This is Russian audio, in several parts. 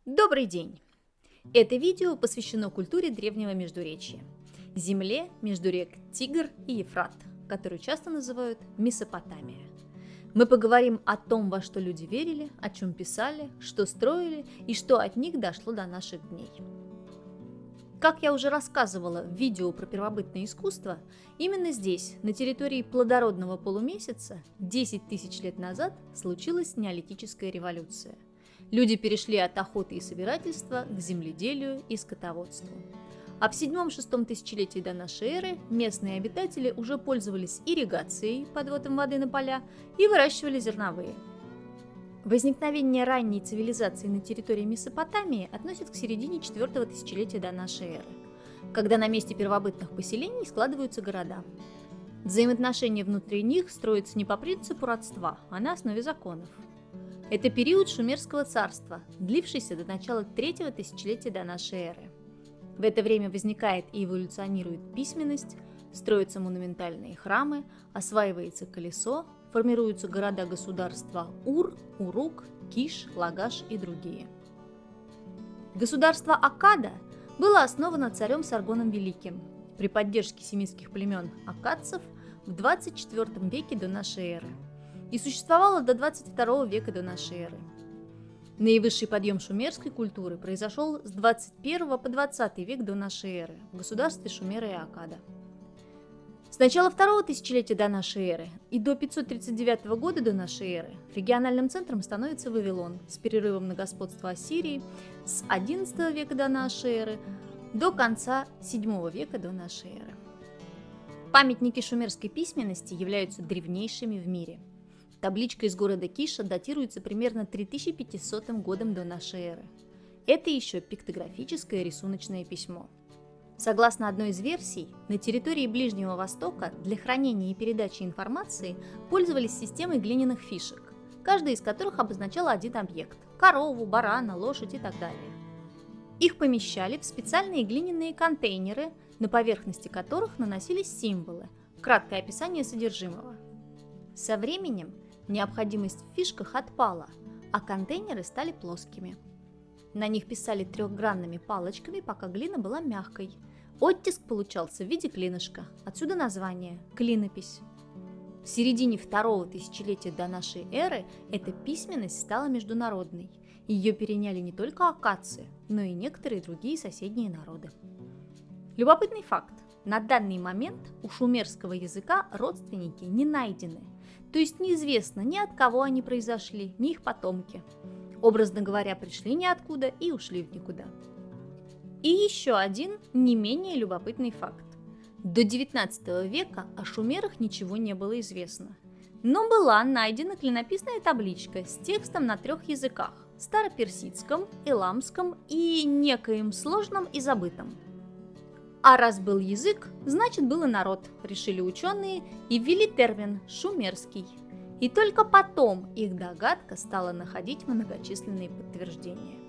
Добрый день! Это видео посвящено культуре древнего Междуречья, земле между рек Тигр и Ефрат, которую часто называют Месопотамия. Мы поговорим о том, во что люди верили, о чем писали, что строили и что от них дошло до наших дней. Как я уже рассказывала в видео про первобытное искусство, именно здесь, на территории плодородного полумесяца, 10 тысяч лет назад случилась неолитическая революция. Люди перешли от охоты и собирательства к земледелию и скотоводству. А в 7-6 тысячелетии до нашей эры местные обитатели уже пользовались ирригацией, подводом воды на поля, и выращивали зерновые. Возникновение ранней цивилизации на территории Месопотамии относят к середине 4 тысячелетия до нашей эры, когда на месте первобытных поселений складываются города. Взаимоотношения внутри них строятся не по принципу родства, а на основе законов. Это период Шумерского царства, длившийся до начала 3 тысячелетия до нашей эры. В это время возникает и эволюционирует письменность, строятся монументальные храмы, осваивается колесо, формируются города-государства Ур, Урук, Киш, Лагаш и другие. Государство Аккада было основано царем Саргоном Великим при поддержке семитских племен аккадцев в 24 веке до нашей эры и существовало до 22 века до нашей эры. Наивысший подъем шумерской культуры произошел с 21 по 20 век до нашей эры в государстве Шумера и Аккада. С начала 2 тысячелетия до нашей эры и до 539 года до нашей эры региональным центром становится Вавилон с перерывом на господство Ассирии с 11 века до нашей эры до конца 7 века до нашей эры. Памятники шумерской письменности являются древнейшими в мире. Табличка из города Киша датируется примерно 3500 годом до нашей эры. Это еще пиктографическое рисуночное письмо. Согласно одной из версий, на территории Ближнего Востока для хранения и передачи информации пользовались системой глиняных фишек, каждая из которых обозначала один объект – корову, барана, лошадь и так далее. Их помещали в специальные глиняные контейнеры, на поверхности которых наносились символы, краткое описание содержимого. Со временем необходимость в фишках отпала, а контейнеры стали плоскими. На них писали трехгранными палочками, пока глина была мягкой. Оттиск получался в виде клинышка, отсюда название – клинопись. В середине 2 тысячелетия до нашей эры эта письменность стала международной. Ее переняли не только аккадцы, но и некоторые другие соседние народы. Любопытный факт. На данный момент у шумерского языка родственники не найдены, то есть неизвестно ни от кого они произошли, ни их потомки. Образно говоря, пришли ниоткуда и ушли в никуда. И еще один не менее любопытный факт. До 19 века о шумерах ничего не было известно. Но была найдена клинописная табличка с текстом на 3 языках – староперсидском, эламском и некоим сложном и забытом. А раз был язык, значит был и народ, решили ученые и ввели термин «шумерский». И только потом их догадка стала находить многочисленные подтверждения.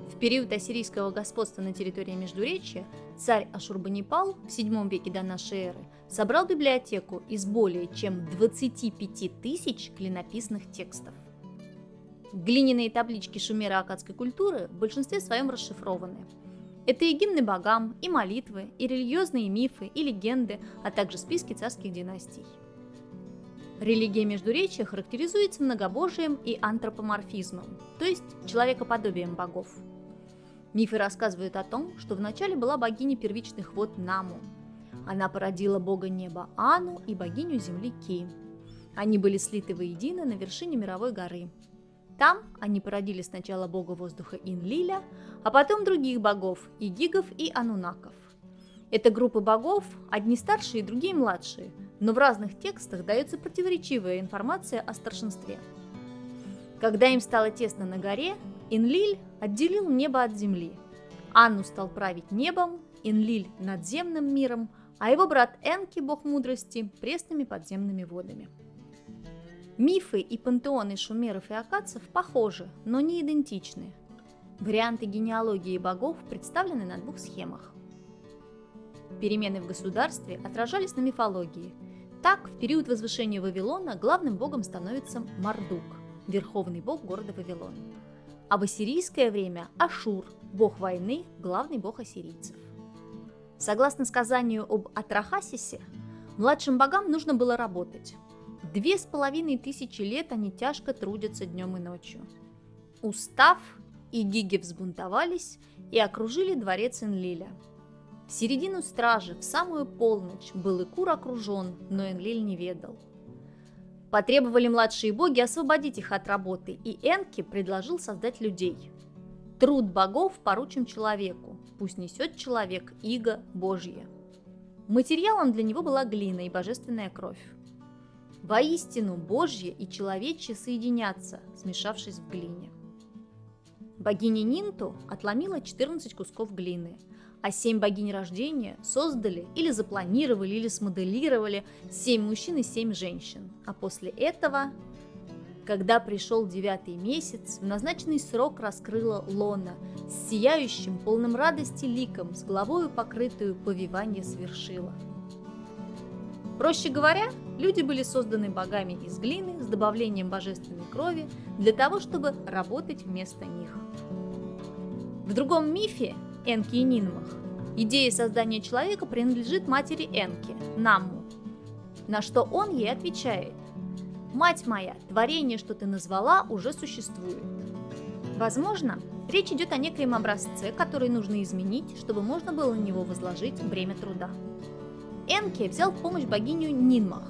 В период ассирийского господства на территории Междуречья царь Ашурбанипал в 7 веке до нашей эры собрал библиотеку из более чем 25 тысяч клинописных текстов. Глиняные таблички шумеро-аккадской культуры в большинстве своем расшифрованы. Это и гимны богам, и молитвы, и религиозные мифы, и легенды, а также списки царских династий. Религия Междуречья характеризуется многобожием и антропоморфизмом, то есть человекоподобием богов. Мифы рассказывают о том, что вначале была богиня первичных вод Наму. Она породила бога неба Ану и богиню земли Ки. Они были слиты воедино на вершине мировой горы. Там они породили сначала бога воздуха Инлиля, а потом других богов – Игигов и Анунаков. Это группы богов, одни старшие, другие младшие, но в разных текстах дается противоречивая информация о старшинстве. Когда им стало тесно на горе, Инлиль отделил небо от земли. Анну стал править небом, Инлиль – надземным миром, а его брат Энки, бог мудрости, пресными подземными водами. Мифы и пантеоны шумеров и аккадцев похожи, но не идентичны. Варианты генеалогии богов представлены на 2 схемах. Перемены в государстве отражались на мифологии. Так, в период возвышения Вавилона главным богом становится Мардук, верховный бог города Вавилон. а в ассирийское время Ашур, бог войны, главный бог ассирийцев. Согласно сказанию об Атрахасисе, младшим богам нужно было работать. 2500 лет они тяжко трудятся днем и ночью. Устав, игиги взбунтовались и окружили дворец Энлиля. В середину стражи, в самую полночь, был Икур окружен, но Энлиль не ведал. Потребовали младшие боги освободить их от работы, и Энки предложил создать людей. Труд богов поручим человеку, пусть несет человек иго Божье. Материалом для него была глина и божественная кровь. Воистину Божье и человечье соединятся, смешавшись в глине. Богиня Нинту отломила 14 кусков глины, а 7 богинь рождения создали или запланировали, или смоделировали 7 мужчин и 7 женщин. А после этого, когда пришел 9-й месяц, в назначенный срок раскрыла лона с сияющим, полным радости ликом, с головою покрытую повивание свершила. Проще говоря, люди были созданы богами из глины с добавлением божественной крови для того, чтобы работать вместо них. В другом мифе, Энки и Нинмах, идея создания человека принадлежит матери Энки, Намму, на что он ей отвечает: «Мать моя, творение, что ты назвала, уже существует». Возможно, речь идет о некоем образце, который нужно изменить, чтобы можно было на него возложить бремя труда. Энки взял в помощь богиню Нинмах,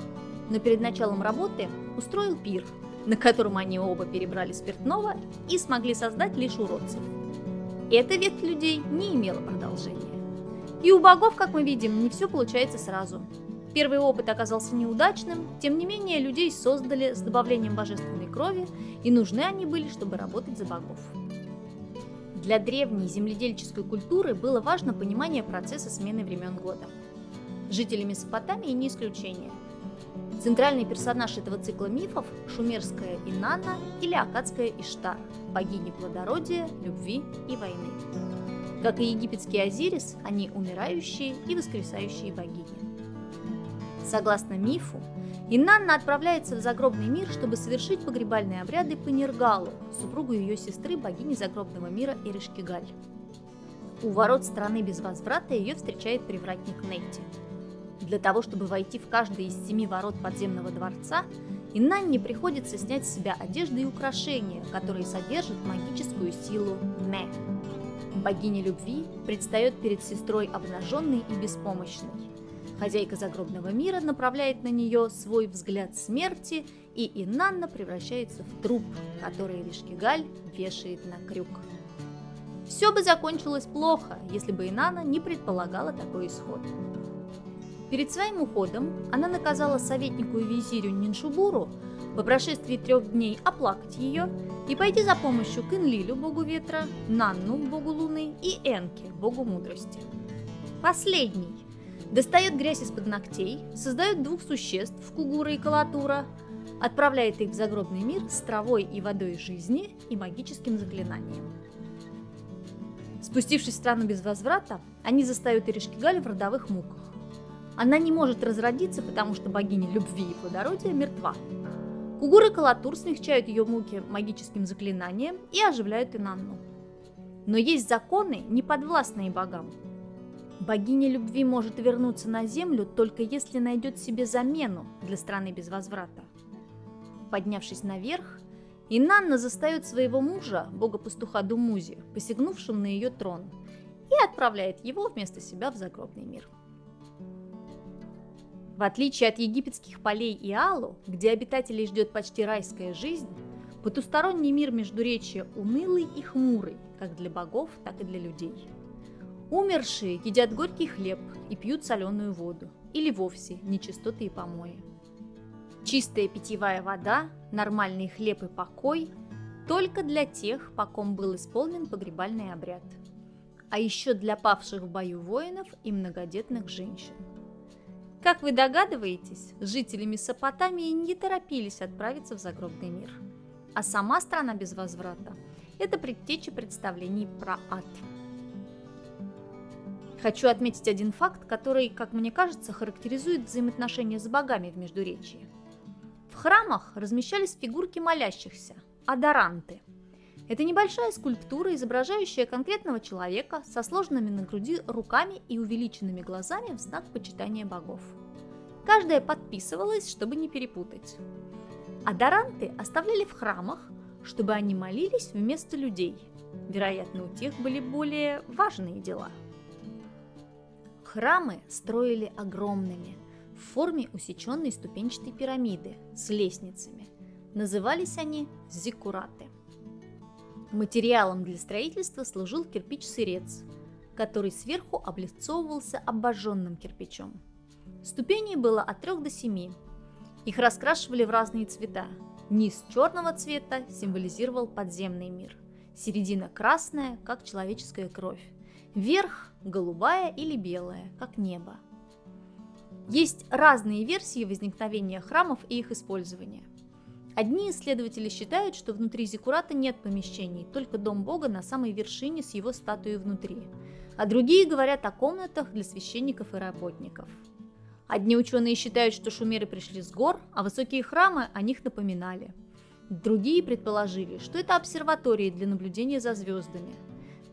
но перед началом работы устроил пир, на котором они оба перебрали спиртного и смогли создать лишь уродцев. Эта ветвь людей не имела продолжения. И у богов, как мы видим, не все получается сразу. Первый опыт оказался неудачным, тем не менее людей создали с добавлением божественной крови, и нужны они были, чтобы работать за богов. Для древней земледельческой культуры было важно понимание процесса смены времен года. Жители Месопотамии не исключение. Центральный персонаж этого цикла мифов – шумерская Инанна или аккадская Иштар, богини плодородия, любви и войны. Как и египетский Азирис, они умирающие и воскресающие богини. Согласно мифу, Инанна отправляется в загробный мир, чтобы совершить погребальные обряды по Нергалу, супругу ее сестры, богини загробного мира Эришкигаль. У ворот страны без возврата ее встречает привратник Нетти. Для того, чтобы войти в каждый из 7 ворот подземного дворца, Инанне приходится снять с себя одежды и украшения, которые содержат магическую силу Ме. Богиня любви предстает перед сестрой обнаженной и беспомощной. Хозяйка загробного мира направляет на нее свой взгляд смерти, и Инанна превращается в труп, который Эришкигаль вешает на крюк. Все бы закончилось плохо, если бы Инанна не предполагала такой исход. Перед своим уходом она наказала советнику и визирю Ниншубуру по прошествии 3 дней оплакать ее и пойти за помощью к Энлилю, богу ветра, Нанну, богу луны, и Энке, богу мудрости. Последний достает грязь из-под ногтей, создает 2 существ, Кугура и Калатура, отправляет их в загробный мир с травой и водой жизни и магическим заклинанием. Спустившись в страну без возврата, они застают Эришкигаль в родовых муках. Она не может разродиться, потому что богиня любви и плодородия мертва. Кугур и Калатур смягчают ее муки магическим заклинанием и оживляют Инанну. Но есть законы, не подвластные богам. Богиня любви может вернуться на землю, только если найдет себе замену для страны без возврата. Поднявшись наверх, Инанна застает своего мужа, бога-пастуха Думузи, посягнувшим на ее трон, и отправляет его вместо себя в загробный мир. В отличие от египетских полей Иалу, где обитателей ждет почти райская жизнь, потусторонний мир Междуречья унылый и хмурый, как для богов, так и для людей. Умершие едят горький хлеб и пьют соленую воду, или вовсе нечистоты и помои. Чистая питьевая вода, нормальный хлеб и покой только для тех, по ком был исполнен погребальный обряд, а еще для павших в бою воинов и многодетных женщин. Как вы догадываетесь, жители Месопотамии не торопились отправиться в загробный мир, а сама страна без возврата – это предтеча представлений про ад. Хочу отметить один факт, который, как мне кажется, характеризует взаимоотношения с богами в Междуречии. В храмах размещались фигурки молящихся – адоранты. Это небольшая скульптура, изображающая конкретного человека со сложенными на груди руками и увеличенными глазами в знак почитания богов. Каждая подписывалась, чтобы не перепутать. Адоранты оставляли в храмах, чтобы они молились вместо людей. Вероятно, у тех были более важные дела. Храмы строили огромными, в форме усеченной ступенчатой пирамиды с лестницами. Назывались они зиккураты. Материалом для строительства служил кирпич-сырец, который сверху облицовывался обожженным кирпичом. Ступеней было от 3 до 7. Их раскрашивали в разные цвета. Низ черного цвета символизировал подземный мир, середина красная, как человеческая кровь, верх голубая или белая, как небо. Есть разные версии возникновения храмов и их использования. Одни исследователи считают, что внутри зиккурата нет помещений, только дом Бога на самой вершине с его статуей внутри, а другие говорят о комнатах для священников и работников. Одни ученые считают, что шумеры пришли с гор, а высокие храмы о них напоминали. Другие предположили, что это обсерватории для наблюдения за звездами.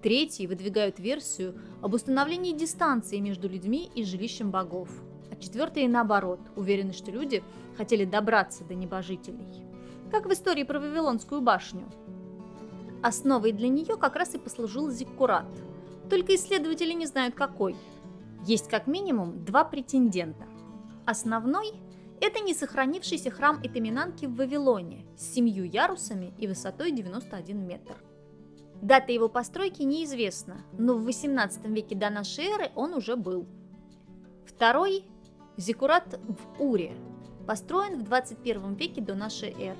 Третьи выдвигают версию об установлении дистанции между людьми и жилищем богов. А четвертые, наоборот, уверены, что люди хотели добраться до небожителей. Как в истории про Вавилонскую башню. Основой для нее как раз и послужил зиккурат. Только исследователи не знают, какой. Есть как минимум 2 претендента. Основной – это несохранившийся храм Этаминанки в Вавилоне с 7 ярусами и высотой 91 метр. Дата его постройки неизвестна, но в 18 веке до нашей эры он уже был. Второй – зиккурат в Уре, построен в 21 веке до нашей эры.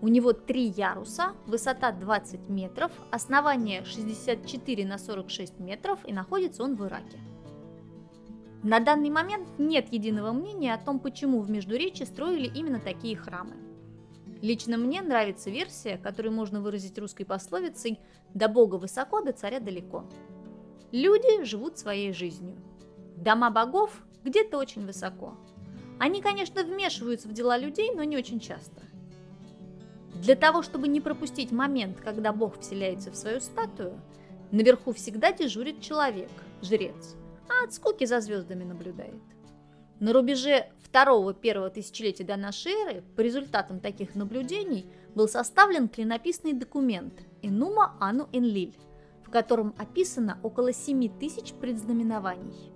У него 3 яруса, высота 20 метров, основание 64 на 46 метров, и находится он в Ираке. На данный момент нет единого мнения о том, почему в Междуречье строили именно такие храмы. Лично мне нравится версия, которую можно выразить русской пословицей «до Бога высоко, до царя далеко». Люди живут своей жизнью. Дома богов где-то очень высоко. Они, конечно, вмешиваются в дела людей, но не очень часто. Для того, чтобы не пропустить момент, когда Бог вселяется в свою статую, наверху всегда дежурит человек, жрец, а от скуки за звездами наблюдает. На рубеже 2-1 тысячелетия до нашей эры по результатам таких наблюдений был составлен клинописный документ «Энума Ану Энлиль», в котором описано около 7000 предзнаменований.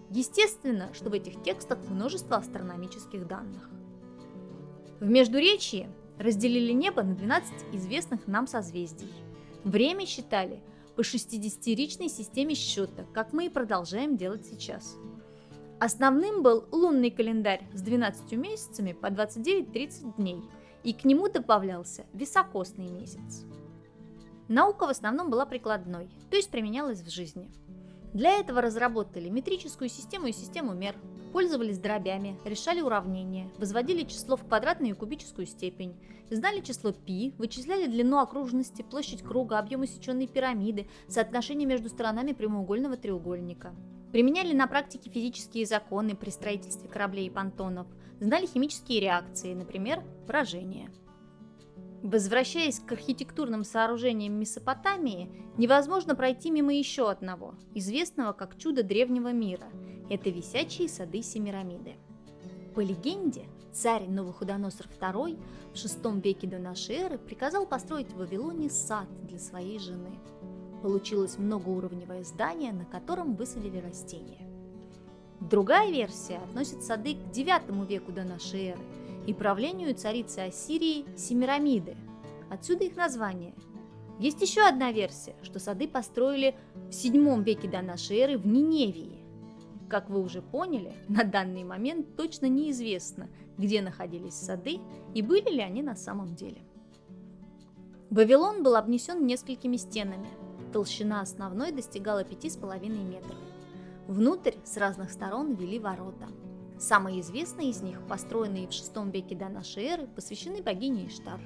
Естественно, что в этих текстах множество астрономических данных. В Междуречье разделили небо на 12 известных нам созвездий. Время считали по 60-ричной системе счета, как мы и продолжаем делать сейчас. Основным был лунный календарь с 12 месяцами по 29-30 дней, и к нему добавлялся високосный месяц. Наука в основном была прикладной, то есть применялась в жизни. Для этого разработали метрическую систему и систему мер, пользовались дробями, решали уравнения, возводили число в квадратную и кубическую степень, знали число π, вычисляли длину окружности, площадь круга, объем усеченной пирамиды, соотношение между сторонами прямоугольного треугольника. Применяли на практике физические законы при строительстве кораблей и понтонов, знали химические реакции, например, брожение. Возвращаясь к архитектурным сооружениям Месопотамии, невозможно пройти мимо еще одного, известного как чудо древнего мира – это висячие сады Семирамиды. По легенде, царь Навуходоносор II в VI веке до нашей эры приказал построить в Вавилоне сад для своей жены. Получилось многоуровневое здание, на котором высадили растения. Другая версия относит сады к IX веку до нашей эры и правлению царицы Ассирии Семирамиды. Отсюда их название. Есть еще одна версия, что сады построили в VII веке до нашей эры в Ниневии. Как вы уже поняли, на данный момент точно неизвестно, где находились сады и были ли они на самом деле. Вавилон был обнесен несколькими стенами. Толщина основной достигала 5,5 метров. Внутрь с разных сторон вели ворота. Самые известные из них, построенные в VI веке до нашей эры, посвящены богине Иштар.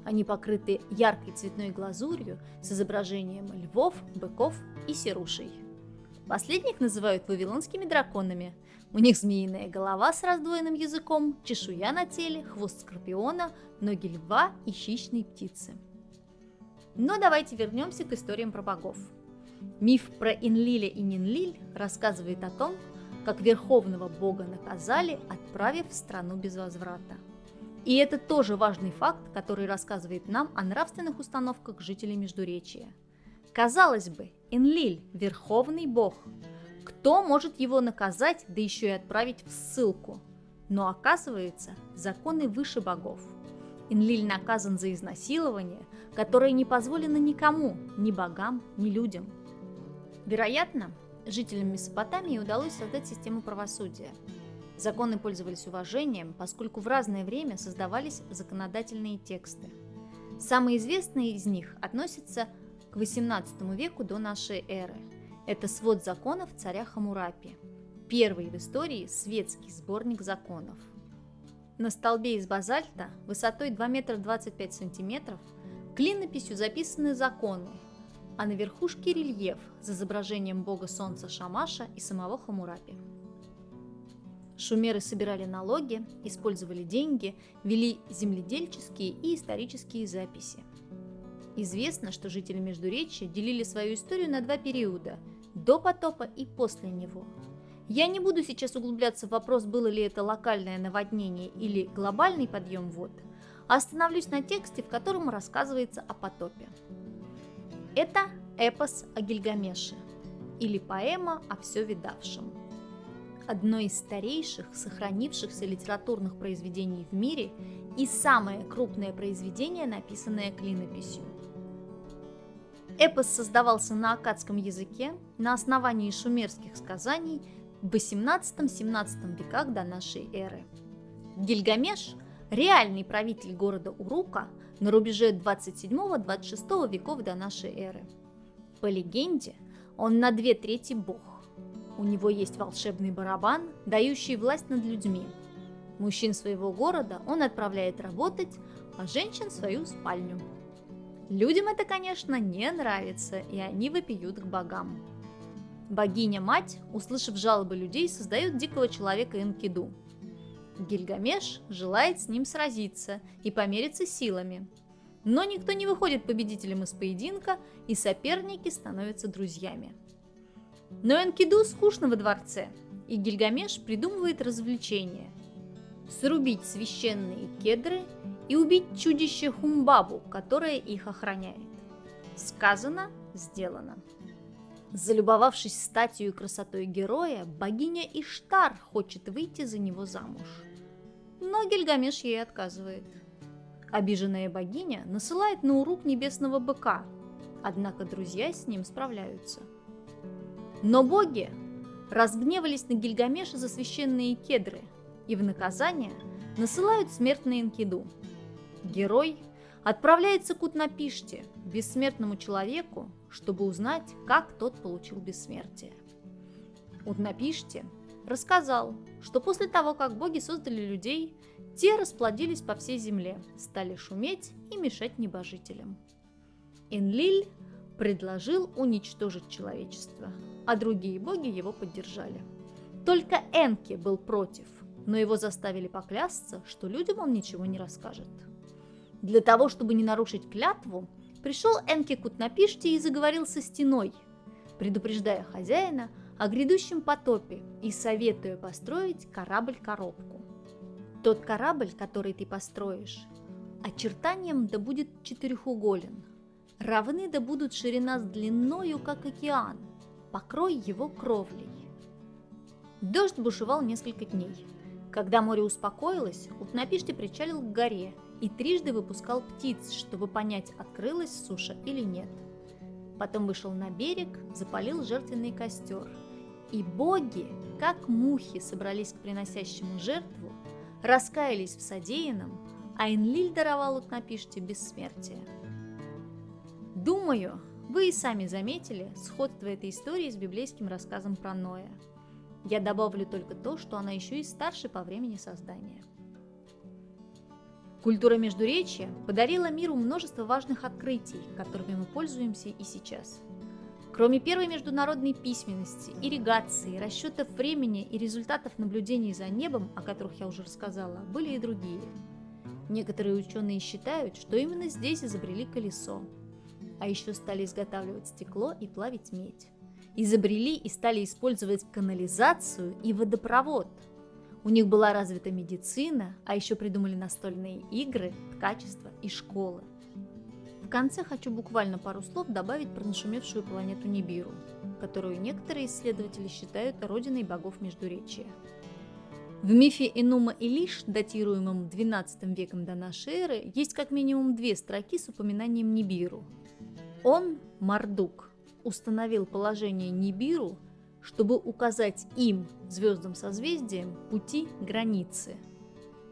Они покрыты яркой цветной глазурью с изображением львов, быков и серушей. Последних называют вавилонскими драконами. У них змеиная голова с раздвоенным языком, чешуя на теле, хвост скорпиона, ноги льва и хищные птицы. Но давайте вернемся к историям про богов. Миф про Энлиля и Нинлиль рассказывает о том, как верховного бога наказали, отправив в страну без возврата. И это тоже важный факт, который рассказывает нам о нравственных установках жителей Междуречия. Казалось бы, Энлиль – верховный бог. Кто может его наказать, да еще и отправить в ссылку? Но оказывается, законы выше богов. Энлиль наказан за изнасилование, которое не позволено никому, ни богам, ни людям. Вероятно, жителям Месопотамии удалось создать систему правосудия. Законы пользовались уважением, поскольку в разное время создавались законодательные тексты. Самые известные из них относятся к XVIII веку до нашей эры. Это свод законов царя Хаммурапи, первый в истории светский сборник законов. На столбе из базальта высотой 2 метра 25 сантиметров клинописью записаны законы, а на верхушке рельеф с изображением бога солнца Шамаша и самого Хаммурапи. Шумеры собирали налоги, использовали деньги, вели земледельческие и исторические записи. Известно, что жители Междуречья делили свою историю на два периода – до потопа и после него. Я не буду сейчас углубляться в вопрос, было ли это локальное наводнение или глобальный подъем вод, а остановлюсь на тексте, в котором рассказывается о потопе. Это эпос о Гильгамеше, или поэма о все видавшем. Одно из старейших сохранившихся литературных произведений в мире и самое крупное произведение, написанное клинописью. Эпос создавался на аккадском языке на основании шумерских сказаний в XVIII-XVII веках до нашей эры. Гильгамеш – реальный правитель города Урука на рубеже 27-26 веков до нашей эры. По легенде, он на 2/3 бог. У него есть волшебный барабан, дающий власть над людьми. Мужчин своего города он отправляет работать, а женщин в свою спальню. Людям это, конечно, не нравится, и они вопиют к богам. Богиня-мать, услышав жалобы людей, создает дикого человека Энкиду. Гильгамеш желает с ним сразиться и помериться силами. Но никто не выходит победителем из поединка, и соперники становятся друзьями. Но Энкиду скучно во дворце, и Гильгамеш придумывает развлечение – срубить священные кедры и убить чудище Хумбабу, которое их охраняет. Сказано – сделано. Залюбовавшись статью и красотой героя, богиня Иштар хочет выйти за него замуж. Но Гильгамеш ей отказывает. Обиженная богиня насылает на Урук небесного быка, однако друзья с ним справляются. Но боги разгневались на Гильгамеша за священные кедры и в наказание насылают смерть на Энкиду. Герой отправляется к Утнапиште, бессмертному человеку, чтобы узнать, как тот получил бессмертие. Утнапиште рассказал, что после того, как боги создали людей, те расплодились по всей земле, стали шуметь и мешать небожителям. Энлиль предложил уничтожить человечество, а другие боги его поддержали. Только Энки был против, но его заставили поклясться, что людям он ничего не расскажет. Для того, чтобы не нарушить клятву, пришел Энки к Утнапиште и заговорил со стеной, предупреждая хозяина о грядущем потопе и советуя построить корабль-коробку. Тот корабль, который ты построишь, очертанием да будет четырехуголен, равны да будут ширина с длиною, как океан, покрой его кровлей. Дождь бушевал несколько дней. Когда море успокоилось, Утнапиште причалил к горе и трижды выпускал птиц, чтобы понять, открылась суша или нет. Потом вышел на берег, запалил жертвенный костер. И боги, как мухи, собрались к приносящему жертву, раскаялись в содеянном, а Энлиль даровал Утнапиште бессмертие. Думаю, вы и сами заметили сходство этой истории с библейским рассказом про Ноя. Я добавлю только то, что она еще и старше по времени создания. Культура Междуречья подарила миру множество важных открытий, которыми мы пользуемся и сейчас. Кроме первой международной письменности, ирригации, расчетов времени и результатов наблюдений за небом, о которых я уже рассказала, были и другие. Некоторые ученые считают, что именно здесь изобрели колесо. а еще стали изготавливать стекло и плавить медь. Изобрели и стали использовать канализацию и водопровод. У них была развита медицина, а еще придумали настольные игры, ткачество и школы. В конце хочу буквально пару слов добавить про нашумевшую планету Нибиру, которую некоторые исследователи считают родиной богов Междуречия. В мифе Энума Илиш, датируемом XII веком до нашей эры, есть как минимум 2 строки с упоминанием Нибиру. Он, Мардук, установил положение Нибиру, чтобы указать им, звездным созвездиям, пути, границы.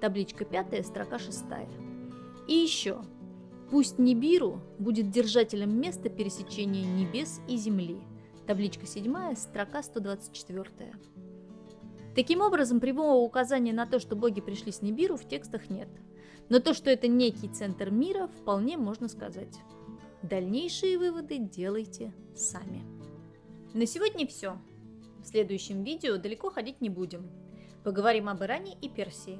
Табличка 5, строка 6. И еще. Пусть Нибиру будет держателем места пересечения небес и земли. Табличка 7, строка 124. Таким образом, прямого указания на то, что боги пришли с Нибиру, в текстах нет. Но то, что это некий центр мира, вполне можно сказать. Дальнейшие выводы делайте сами. На сегодня все. В следующем видео далеко ходить не будем. Поговорим об Иране и Персии.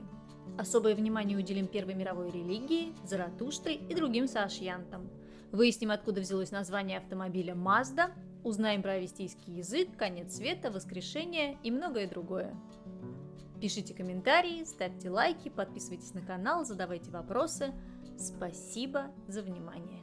Особое внимание уделим Первой мировой религии, Заратуштре и другим саашьянтам. Выясним, откуда взялось название автомобиля Mazda, узнаем про авестийский язык, конец света, воскрешение и многое другое. Пишите комментарии, ставьте лайки, подписывайтесь на канал, задавайте вопросы. Спасибо за внимание.